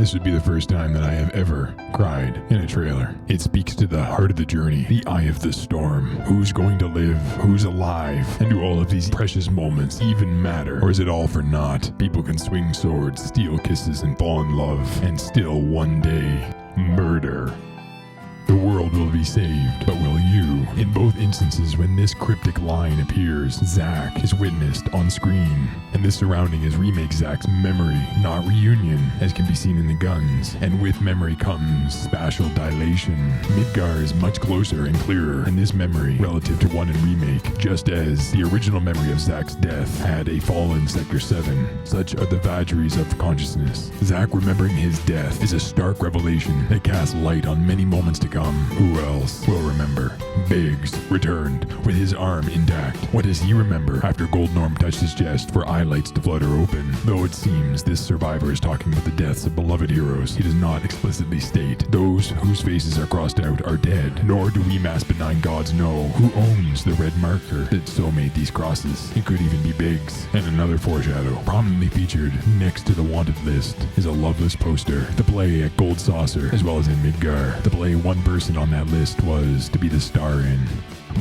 This would be the first time that I have ever cried in a trailer. It speaks to the heart of the journey, the eye of the storm. Who's going to live? Who's alive? And do all of these precious moments even matter? Or is it all for naught? People can swing swords, steal kisses, and fall in love, and still one day, murder. The world will be saved, but will you? In both instances, when this cryptic line appears, Zack is witnessed on screen, and this surrounding is Remake Zack's memory, not reunion, as can be seen in the guns. And with memory comes spatial dilation. Midgar is much closer and clearer in this memory relative to one in Remake, just as the original memory of Zack's death had a fallen Sector 7. Such are the vagaries of consciousness. Zack remembering his death is a stark revelation that casts light on many moments to come. Who else will remember? Biggs returned with his arm intact. What does he remember after Goldnorm touched his chest for eyelights to flutter open? Though it seems this survivor is talking about the deaths of beloved heroes, he does not explicitly state those whose faces are crossed out are dead, nor do we mass benign gods know who owns the red marker that so made these crosses. It could even be Biggs. And another foreshadow, prominently featured next to the wanted list, is a loveless poster to play at Gold Saucer as well as in Midgar. To play one person on that list was to be the star in.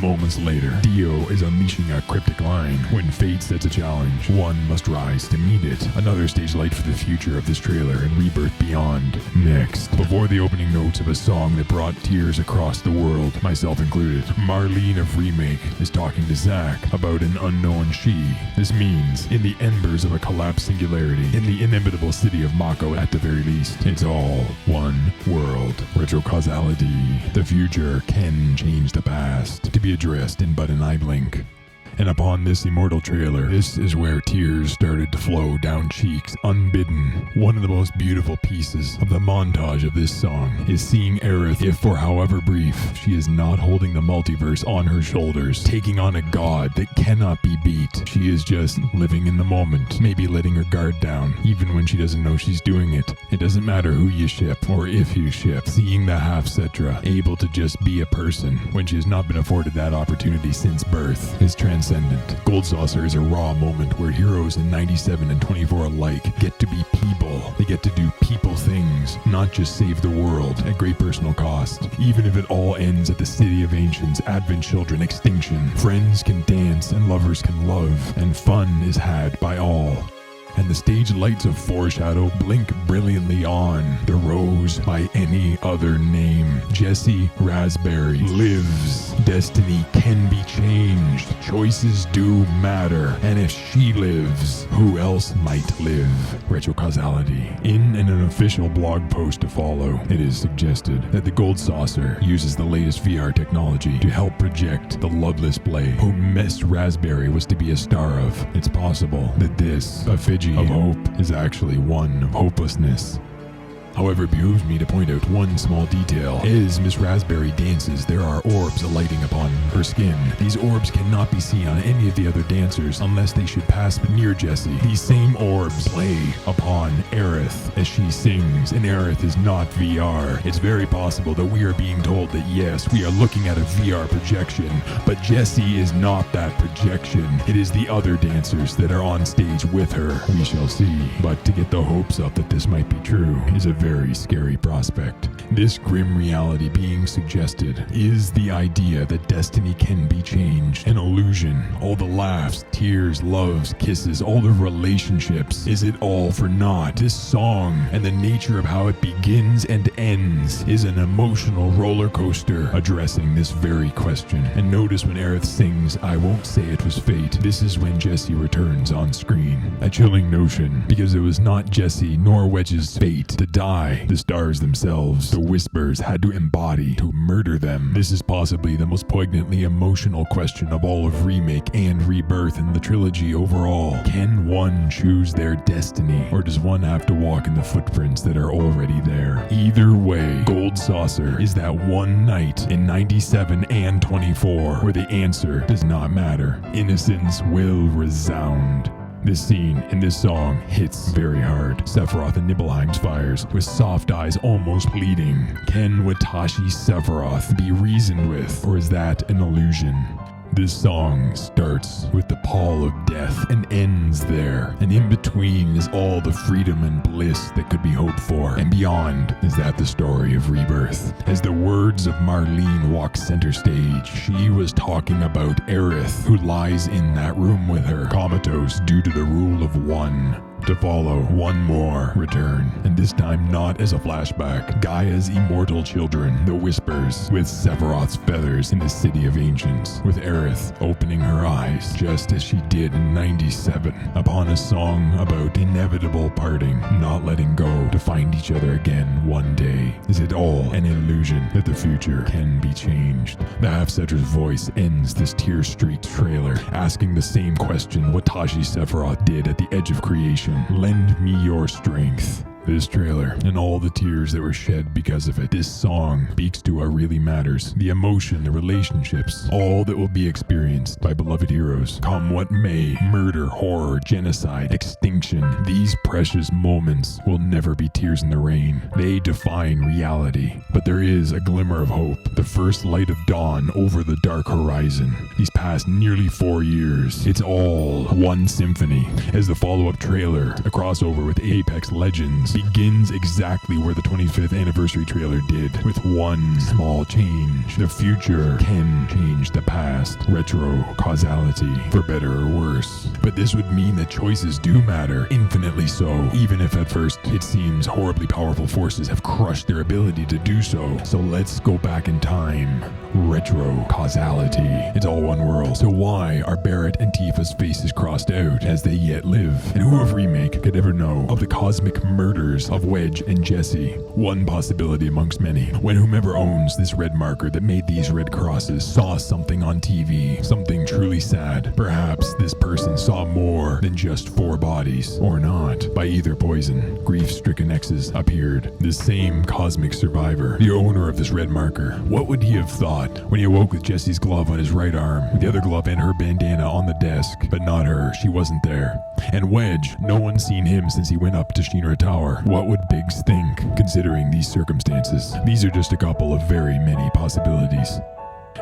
Moments later, Dio is unleashing a cryptic line. When fate sets a challenge, one must rise to meet it. Another stage light for the future of this trailer and Rebirth beyond. Next, before the opening notes of a song that brought tears across the world, myself included, Marlene of Remake is talking to Zack about an unknown she. This means, in the embers of a collapsed singularity, in the inimitable city of Mako at the very least, it's all one world. Retrocausality. The future can change the past. To be addressed in but an eye blink. And upon this immortal trailer, this is where tears started to flow down cheeks unbidden. One of the most beautiful pieces of the montage of this song is seeing Aerith, if for however brief, she is not holding the multiverse on her shoulders, taking on a god that cannot be beat. She is just living in the moment, maybe letting her guard down, even when she doesn't know she's doing it. It doesn't matter who you ship, or if you ship. Seeing the half-Cetra able to just be a person, when she has not been afforded that opportunity since birth, is transcendent. Gold Saucer is a raw moment where heroes in 97 and 24 alike get to be people. They get to do people things, not just save the world at great personal cost. Even if it all ends at the City of Ancients, Advent Children, extinction, friends can dance and lovers can love, and fun is had by all. And the stage lights of Foreshadow blink brilliantly on the rose by any other name. Jessie Raspberry lives. Destiny can be changed. Choices do matter. And if she lives, who else might live? Retrocausality. In an official blog post to follow, it is suggested that the Gold Saucer uses the latest VR technology to help project the loveless play whom Miss Raspberry was to be a star of. It's possible that this effigy of hope is actually one of hopelessness. However, it behooves me to point out one small detail. As Miss Raspberry dances, there are orbs alighting upon her skin. These orbs cannot be seen on any of the other dancers unless they should pass near Jessie. These same orbs play upon Aerith as she sings, and Aerith is not VR. It's very possible that we are being told that yes, we are looking at a VR projection, but Jessie is not that projection. It is the other dancers that are on stage with her. We shall see. But to get the hopes up that this might be true is a very scary prospect. This grim reality being suggested is the idea that destiny can be changed, an illusion. All the laughs, tears, loves, kisses, all the relationships, is it all for naught? This song and the nature of how it begins and ends is an emotional roller coaster addressing this very question. And notice when Aerith sings, "I won't say it was fate," this is when Jessie returns on screen. A chilling notion, because it was not Jessie nor Wedge's fate to die. The stars themselves, the whispers, had to embody to murder them. This is possibly the most poignantly emotional question of all of Remake and Rebirth in the trilogy overall. Can one choose their destiny, or does one have to walk in the footprints that are already there? Either way, Gold Saucer is that one night in 97 and 24 where the answer does not matter. Innocence will resound. This scene in this song hits very hard. Sephiroth in Nibelheim's fires, with soft eyes almost bleeding. Can Watashi Sephiroth be reasoned with, or is that an illusion? This song starts with the pall of death and ends there, and in between is all the freedom and bliss that could be hoped for, and beyond is that the story of rebirth. As the words of Marlene walk center stage, she was talking about Aerith, who lies in that room with her, comatose due to the rule of one. To follow one more return, and this time not as a flashback. Gaia's immortal children, the Whispers, with Sephiroth's feathers in the City of Ancients, with Aerith opening her eyes, just as she did in 97, upon a song about inevitable parting, not letting go, to find each other again one day. Is it all an illusion that the future can be changed? The Half-Setra's voice ends this tear-streaked trailer, asking the same question Watashi Sephiroth did at the edge of creation. Lend me your strength. This trailer, and all the tears that were shed because of it, this song speaks to what really matters. The emotion, the relationships, all that will be experienced by beloved heroes. Come what may, murder, horror, genocide, extinction, these precious moments will never be tears in the rain. They define reality. But there is a glimmer of hope, the first light of dawn over the dark horizon. These past nearly 4 years, it's all one symphony. As the follow-up trailer, a crossover with Apex Legends, begins exactly where the 25th anniversary trailer did, with one small change. The future can change the past. Retro causality, for better or worse. But this would mean that choices do matter, infinitely so, even if at first it seems horribly powerful forces have crushed their ability to do so. So let's go back in time. Retro causality. It's all one world. So why are Barrett and Tifa's faces crossed out as they yet live? And who of Remake could ever know of the cosmic murders of Wedge and Jesse? One possibility amongst many. When whomever owns this red marker that made these red crosses saw something on TV, something truly sad. Perhaps this person saw more than just 4 bodies, or not. By either poison, grief-stricken exes appeared. The same cosmic survivor, the owner of this red marker. What would he have thought when he awoke with Jesse's glove on his right arm, with the other glove and her bandana on the desk? But not her, she wasn't there. And Wedge, no one's seen him since he went up to Shinra Tower. What would Biggs think, considering these circumstances? These are just a couple of very many possibilities.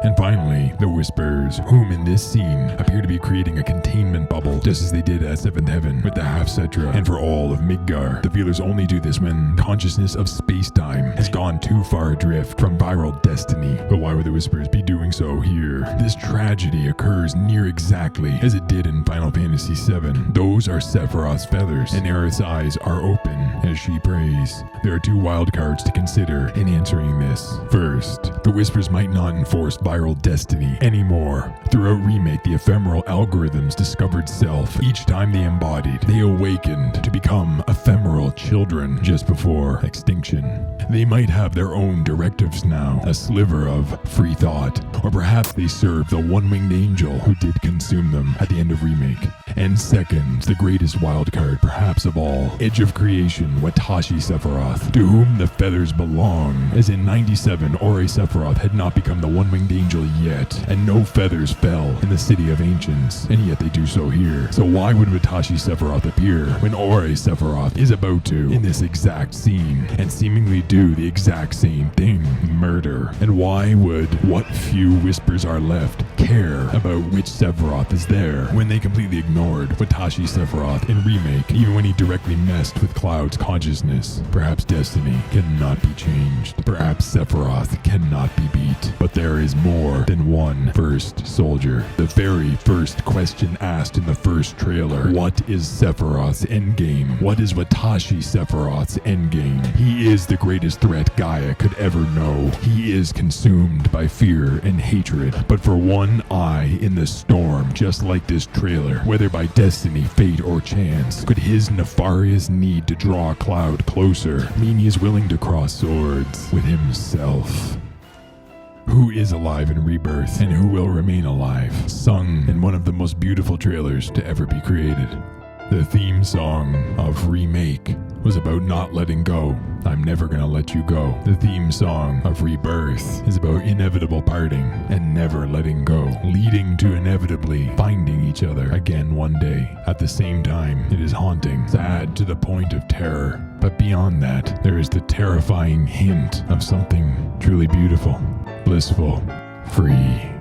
And finally, the Whispers, whom in this scene appear to be creating a containment bubble, just as they did at 7th Heaven with the Half-Setra, and for all of Midgar. The feelers only do this when consciousness of space-time has gone too far adrift from viral destiny. But why would the Whispers be doing so here? This tragedy occurs near exactly as it did in Final Fantasy VII. Those are Sephiroth's feathers, and Aerith's eyes are open as she prays. There are 2 wildcards to consider in answering this. First, the Whispers might not enforce viral destiny anymore. Throughout Remake, the ephemeral algorithms discovered self. Each time they embodied, they awakened to become ephemeral children just before extinction. They might have their own directives now, a sliver of free thought, or perhaps they serve the one-winged angel who did consume them at the end of Remake. And second, the greatest wildcard perhaps of all, Edge of Creation, Watashi Sephiroth, to whom the feathers belong. As in 97, Ore Sephiroth had not become the one-winged angel yet, and no feathers fell in the City of Ancients, and yet they do so here. So why would Watashi Sephiroth appear when Ore Sephiroth is about to, in this exact scene, and seemingly do the exact same thing, murder? And why would what few Whispers are left care about which Sephiroth is there when they completely ignored Watashi Sephiroth in Remake, even when he directly messed with Cloud's consciousness? Perhaps destiny cannot be changed. Perhaps Sephiroth cannot be beat. But there is more than one first soldier. The very first question asked in the first trailer: what is Sephiroth's endgame? What is Watashi Sephiroth's endgame? He is the greatest threat Gaia could ever know. He is consumed by fear and hatred, but for one eye in the storm, just like this trailer, whether by destiny, fate, or chance, could his nefarious need to draw Cloud closer mean he is willing to cross swords with himself? Who is alive in Rebirth, and who will remain alive? Sung in one of the most beautiful trailers to ever be created. The theme song of Remake was about not letting go. I'm never gonna let you go. The theme song of Rebirth is about inevitable parting and never letting go, leading to inevitably finding each other again one day. At the same time, it is haunting, sad to the point of terror. But beyond that, there is the terrifying hint of something truly beautiful, blissful, free.